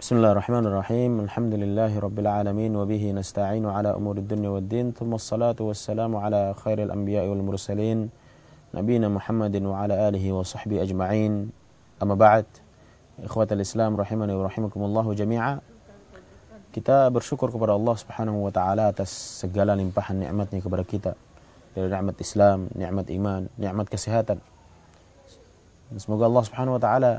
Bismillahirrahmanirrahim. Alhamdulillahi rabbil alamin wa bihi nasta'inu ala umurid dunya waddin. Thumma assalatu wassalamu ala khairil anbiya'i wal mursalin nabiyina Muhammadin wa ala alihi wa sahbihi ajma'in. Amma ba'd. Ikhwatal Islam rahimani wa rahimakumullah jami'a. Kita bersyukur kepada Allah Subhanahu wa taala atas segala limpahan nikmatnya kepada kita. Dari nikmat Islam, nikmat iman, nikmat kesehatan. Semoga Allah Subhanahu wa taala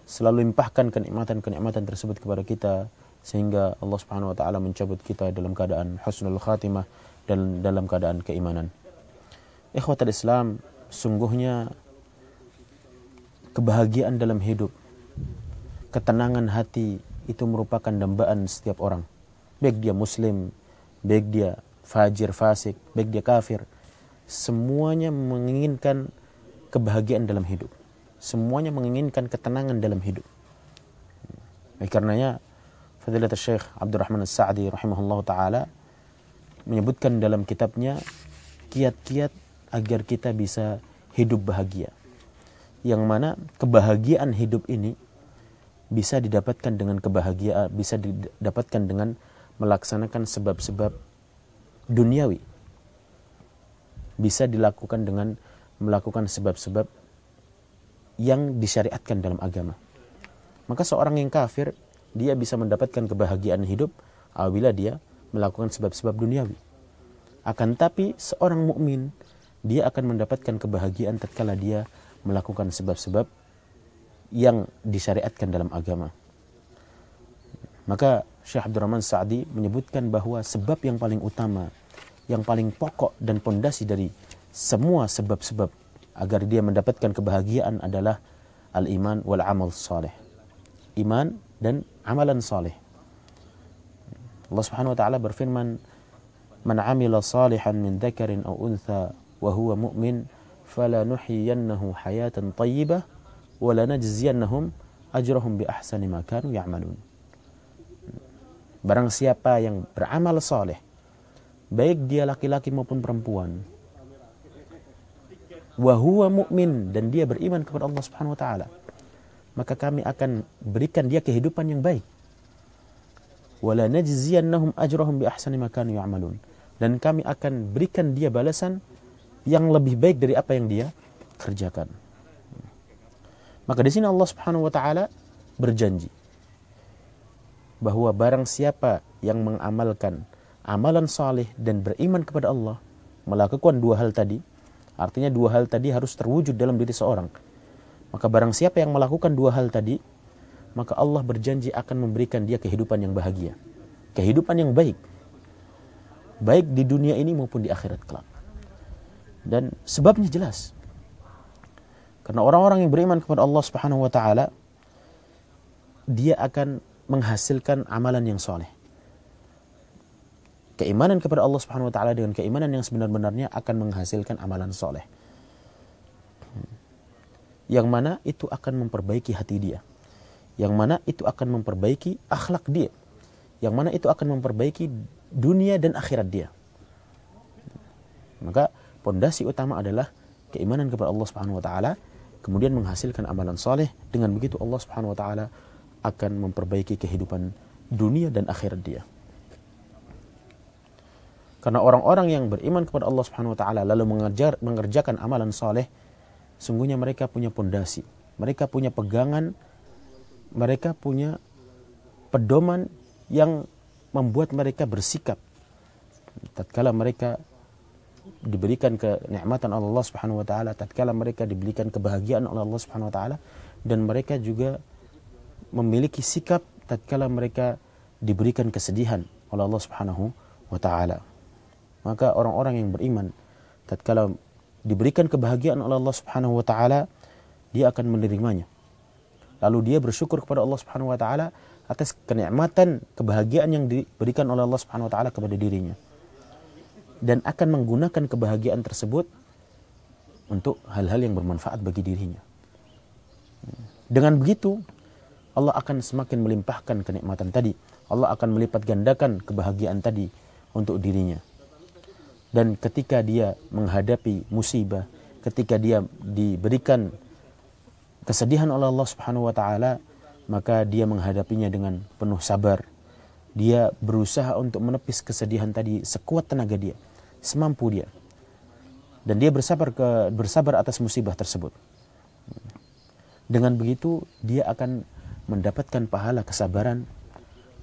selalu limpahkan kenikmatan-kenikmatan tersebut kepada kita sehingga Allah Subhanahu wa taala mencabut kita dalam keadaan husnul khatimah dan dalam keadaan keimanan. Ikhwatul Islam, sungguhnya kebahagiaan dalam hidup, ketenangan hati itu merupakan dambaan setiap orang. Baik dia muslim, baik dia fajir, fasik, baik dia kafir, semuanya menginginkan kebahagiaan dalam hidup. Semuanya menginginkan ketenangan dalam hidup. Oleh karenanya, Fadilatul Syekh Abdurrahman As-Sa'di rahimahullah ta'ala menyebutkan dalam kitabnya kiat-kiat agar kita bisa hidup bahagia. Yang mana kebahagiaan hidup ini bisa didapatkan dengan kebahagiaan, bisa didapatkan dengan melaksanakan sebab-sebab duniawi. Bisa dilakukan dengan melakukan sebab-sebab yang disyariatkan dalam agama. Maka seorang yang kafir, dia bisa mendapatkan kebahagiaan hidup apabila dia melakukan sebab-sebab duniawi. Akan tapi seorang mukmin, dia akan mendapatkan kebahagiaan tatkala dia melakukan sebab-sebab yang disyariatkan dalam agama. Maka Syekh Abdurrahman Sa'di menyebutkan bahwa sebab yang paling utama, yang paling pokok dan pondasi dari semua sebab-sebab agar dia mendapatkan kebahagiaan adalah al-iman wal amal salih. Iman dan amalan salih. Allah Subhanahu wa taala berfirman, "Man 'amila salihan min dzakarin aw untha wa huwa mu'min, falanuhyiyannahu hayatan thayyibah wa lanajziyannahum ajrahum bi ahsani ma kanu ya'malun." Barang siapa yang beramal saleh, baik dia laki-laki maupun perempuan, wa huwa mu'min, dan dia beriman kepada Allah Subhanahu wa taala, maka kami akan berikan dia kehidupan yang baik. Wala najziyannahum ajrahum bi ahsani ma kanu ya'malun, dan kami akan berikan dia balasan yang lebih baik dari apa yang dia kerjakan. Maka di sini Allah Subhanahu wa taala berjanji bahwa barang siapa yang mengamalkan amalan saleh dan beriman kepada Allah, melakukan dua hal tadi, artinya dua hal tadi harus terwujud dalam diri seorang. Maka barang siapa yang melakukan dua hal tadi, maka Allah berjanji akan memberikan dia kehidupan yang bahagia. Kehidupan yang baik. Baik di dunia ini maupun di akhirat kelak. Dan sebabnya jelas. Karena orang-orang yang beriman kepada Allah Subhanahu wa taala, dia akan menghasilkan amalan yang soleh. Keimanan kepada Allah Subhanahu wa taala dengan keimanan yang sebenar-benarnya akan menghasilkan amalan soleh. Yang mana itu akan memperbaiki hati dia. Yang mana itu akan memperbaiki akhlak dia. Yang mana itu akan memperbaiki dunia dan akhirat dia. Maka pondasi utama adalah keimanan kepada Allah Subhanahu wa taala, kemudian menghasilkan amalan soleh. Dengan begitu Allah Subhanahu wa taala akan memperbaiki kehidupan dunia dan akhirat dia. Karena orang-orang yang beriman kepada Allah Subhanahu wa taala lalu mengerjakan amalan saleh, sungguhnya mereka punya pondasi, mereka punya pegangan, mereka punya pedoman yang membuat mereka bersikap tatkala mereka diberikan kenikmatan Allah Subhanahu wa taala, tatkala mereka diberikan kebahagiaan oleh Allah Subhanahu wa taala, dan mereka juga memiliki sikap tatkala mereka diberikan kesedihan oleh Allah Subhanahu wa taala. Maka orang-orang yang beriman tatkala diberikan kebahagiaan oleh Allah Subhanahu wa taala, dia akan menerimanya. Lalu dia bersyukur kepada Allah Subhanahu wa taala atas kenikmatan kebahagiaan yang diberikan oleh Allah Subhanahu wa taala kepada dirinya. Dan akan menggunakan kebahagiaan tersebut untuk hal-hal yang bermanfaat bagi dirinya. Dengan begitu, Allah akan semakin melimpahkan kenikmatan tadi. Allah akan melipat gandakan kebahagiaan tadi untuk dirinya. Dan ketika dia menghadapi musibah, ketika dia diberikan kesedihan oleh Allah Subhanahu wa taala, maka dia menghadapinya dengan penuh sabar. Dia berusaha untuk menepis kesedihan tadi sekuat tenaga dia, semampu dia. Dan dia bersabar atas musibah tersebut. Dengan begitu dia akan mendapatkan pahala kesabaran,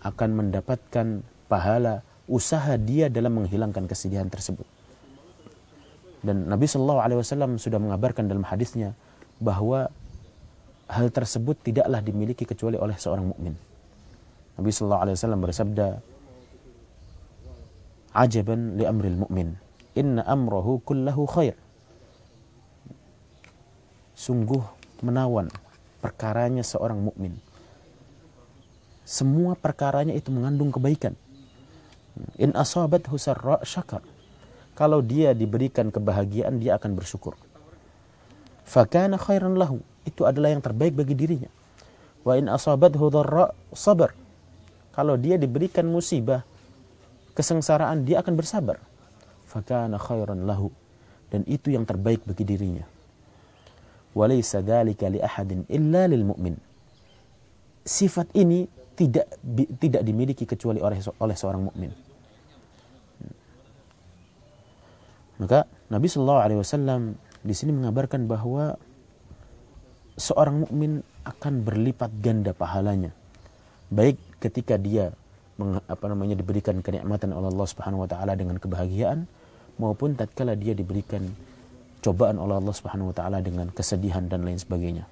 akan mendapatkan pahala usaha dia dalam menghilangkan kesedihan tersebut. Dan Nabi SAW sudah mengabarkan dalam hadisnya bahwa hal tersebut tidaklah dimiliki kecuali oleh seorang mukmin. Nabi SAW bersabda, "Ajaban li amril mu'min, inna amrahu kullahu khair." Sungguh menawan perkaranya seorang mukmin. Semua perkaranya itu mengandung kebaikan. In asabathu sarra syakar. Kalau dia diberikan kebahagiaan, dia akan bersyukur. Fakana khairan lahu. Itu adalah yang terbaik bagi dirinya. Wa in asabathu dharra sabar. Kalau dia diberikan musibah, kesengsaraan, dia akan bersabar. Fakana khairan lahu. Dan itu yang terbaik bagi dirinya. Walaysa dzalika li ahadin illa lil mu'min. Sifat ini tidak dimiliki kecuali oleh seorang mukmin. Maka Nabi SAW di sini mengabarkan bahwa seorang mukmin akan berlipat ganda pahalanya, baik ketika dia diberikan kenikmatan oleh Allah Subhanahu wa taala dengan kebahagiaan, maupun tatkala dia diberikan cobaan oleh Allah Subhanahu wa taala dengan kesedihan dan lain sebagainya.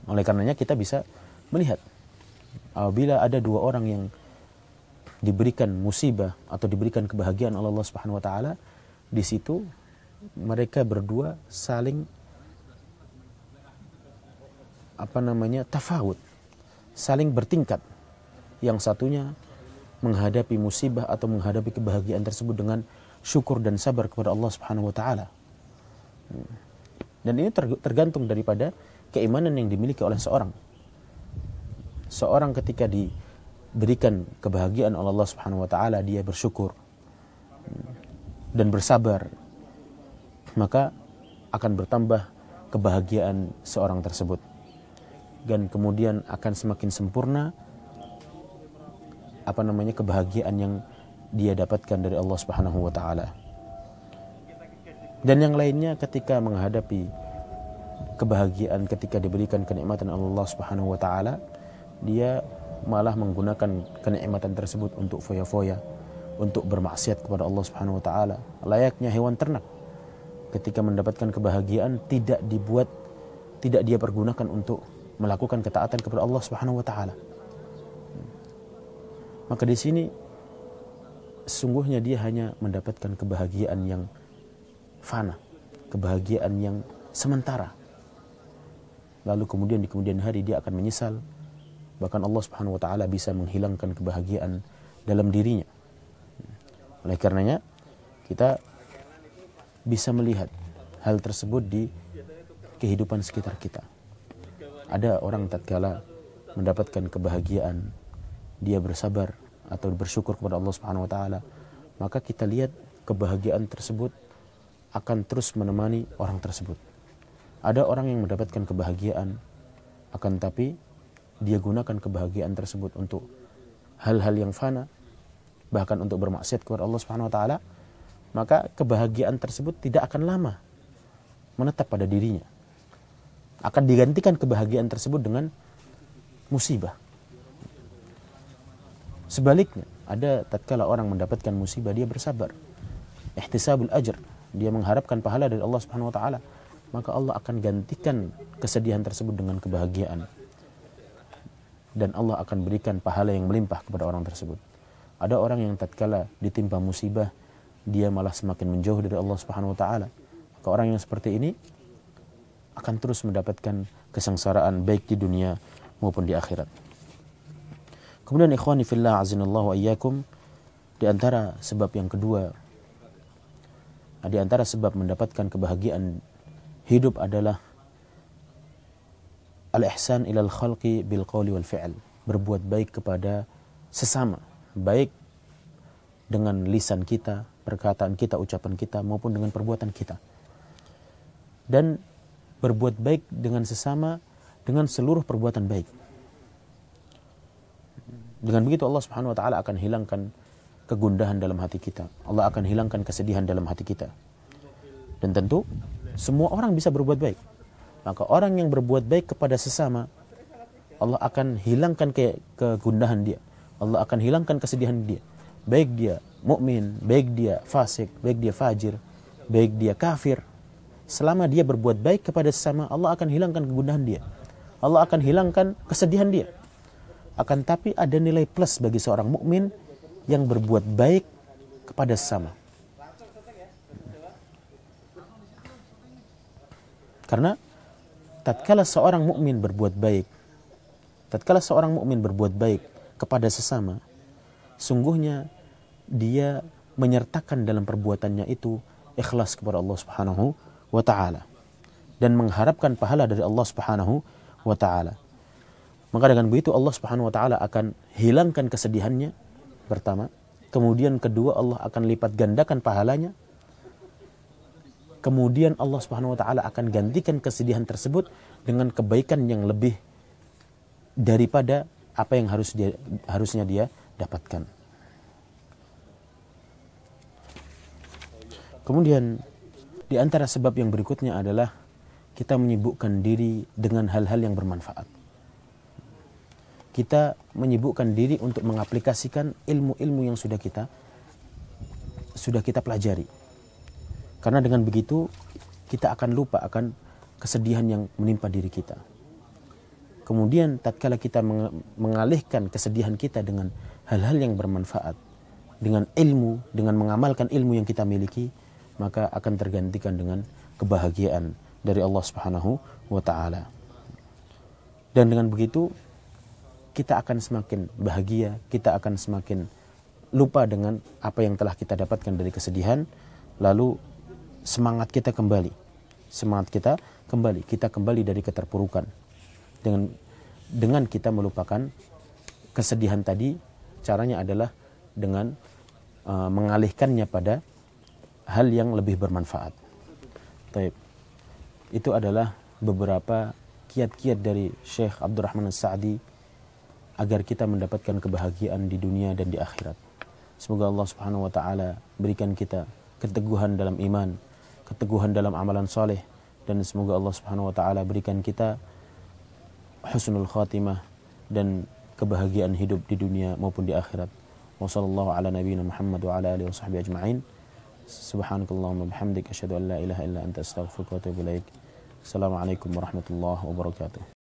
Oleh karenanya kita bisa melihat apabila ada dua orang yang diberikan musibah atau diberikan kebahagiaan oleh Allah Subhanahu wa taala, di situ mereka berdua saling tafawut, saling bertingkat. Yang satunya menghadapi musibah atau menghadapi kebahagiaan tersebut dengan syukur dan sabar kepada Allah Subhanahu wa taala. Dan ini tergantung daripada keimanan yang dimiliki oleh seorang. Seorang ketika diberikan kebahagiaan oleh Allah Subhanahu wa taala, dia bersyukur dan bersabar, maka akan bertambah kebahagiaan seorang tersebut. Dan kemudian akan semakin sempurna kebahagiaan yang dia dapatkan dari Allah Subhanahu wa taala. Dan yang lainnya ketika menghadapi kebahagiaan, ketika diberikan kenikmatan Allah Subhanahu wa taala, dia malah menggunakan kenikmatan tersebut untuk foya-foya, untuk bermaksiat kepada Allah Subhanahu wa taala. Layaknya hewan ternak, ketika mendapatkan kebahagiaan tidak dia pergunakan untuk melakukan ketaatan kepada Allah Subhanahu wa taala. Maka di sini sesungguhnya dia hanya mendapatkan kebahagiaan yang fana, kebahagiaan yang sementara. Lalu kemudian di kemudian hari dia akan menyesal, bahkan Allah Subhanahu wa taala bisa menghilangkan kebahagiaan dalam dirinya. Oleh karenanya kita bisa melihat hal tersebut di kehidupan sekitar kita. Ada orang tatkala mendapatkan kebahagiaan, dia bersabar atau bersyukur kepada Allah Subhanahu wa taala, maka kita lihat kebahagiaan tersebut akan terus menemani orang tersebut. Ada orang yang mendapatkan kebahagiaan, akan tapi dia gunakan kebahagiaan tersebut untuk hal-hal yang fana, bahkan untuk bermaksiat kepada Allah Subhanahu wa taala, maka kebahagiaan tersebut tidak akan lama menetap pada dirinya. Akan digantikan kebahagiaan tersebut dengan musibah. Sebaliknya, ada tatkala orang mendapatkan musibah, dia bersabar, ihtisabul ajr, dia mengharapkan pahala dari Allah Subhanahu wa taala, maka Allah akan gantikan kesedihan tersebut dengan kebahagiaan. Dan Allah akan berikan pahala yang melimpah kepada orang tersebut. Ada orang yang tatkala ditimpa musibah, dia malah semakin menjauh dari Allah Subhanahu wa taala. Maka orang yang seperti ini akan terus mendapatkan kesengsaraan baik di dunia maupun di akhirat. Kemudian ikhwani fillah azinallahu wa iyyakum, di antara sebab yang kedua, di antara sebab mendapatkan kebahagiaan hidup adalah al-ihsan ilal khalqi bil qawli wal fi'l, berbuat baik kepada sesama, baik dengan lisan kita, perkataan kita, ucapan kita, maupun dengan perbuatan kita. Dan berbuat baik dengan sesama dengan seluruh perbuatan baik. Dengan begitu Allah Subhanahu wa taala akan hilangkan kegundahan dalam hati kita. Allah akan hilangkan kesedihan dalam hati kita. Dan tentu semua orang bisa berbuat baik. Maka orang yang berbuat baik kepada sesama, Allah akan hilangkan kegundahan dia. Allah akan hilangkan kesedihan dia. Baik dia mukmin, baik dia fasik, baik dia fajir, baik dia kafir. Selama dia berbuat baik kepada sesama, Allah akan hilangkan kegundahan dia. Allah akan hilangkan kesedihan dia. Akan tapi ada nilai plus bagi seorang mukmin yang berbuat baik kepada sesama. Karena tatkala seorang mukmin berbuat baik, kepada sesama, sungguhnya dia menyertakan dalam perbuatannya itu ikhlas kepada Allah Subhanahu wa taala dan mengharapkan pahala dari Allah Subhanahu wa taala. Maka dengan begitu Allah Subhanahu wa taala akan hilangkan kesedihannya pertama, kemudian kedua Allah akan lipat gandakan pahalanya. Kemudian Allah Subhanahu wa taala akan gantikan kesedihan tersebut dengan kebaikan yang lebih daripada apa yang harusnya dia dapatkan. Kemudian di antara sebab yang berikutnya adalah kita menyibukkan diri dengan hal-hal yang bermanfaat. Kita menyibukkan diri untuk mengaplikasikan ilmu-ilmu yang sudah kita pelajari. Karena dengan begitu kita akan lupa akan kesedihan yang menimpa diri kita. Kemudian tatkala kita mengalihkan kesedihan kita dengan hal-hal yang bermanfaat, dengan ilmu, dengan mengamalkan ilmu yang kita miliki, maka akan tergantikan dengan kebahagiaan dari Allah Subhanahu wa taala. Dan dengan begitu kita akan semakin bahagia, kita akan semakin lupa dengan apa yang telah kita dapatkan dari kesedihan, lalu semangat kita kembali, kita kembali dari keterpurukan. Dengan kita melupakan kesedihan tadi, caranya adalah dengan mengalihkannya pada hal yang lebih bermanfaat. Taib. Itu adalah beberapa kiat-kiat dari Syekh Abdurrahman As-Sa'di agar kita mendapatkan kebahagiaan di dunia dan di akhirat. Semoga Allah Subhanahu wa taala berikan kita keteguhan dalam iman, keteguhan dalam amalan soleh, dan semoga Allah Subhanahu wa taala berikan kita husnul khatimah dan kebahagiaan hidup di dunia maupun di akhirat. Wassallallahu ala nabiyyina Muhammad wa ala alihi washabbihi ajma'in. Subhanakallahumma bihamdik asyhadu an la ilaha illa anta astaghfiruka wa atubu ilaik. Assalamualaikum warahmatullahi wabarakatuh.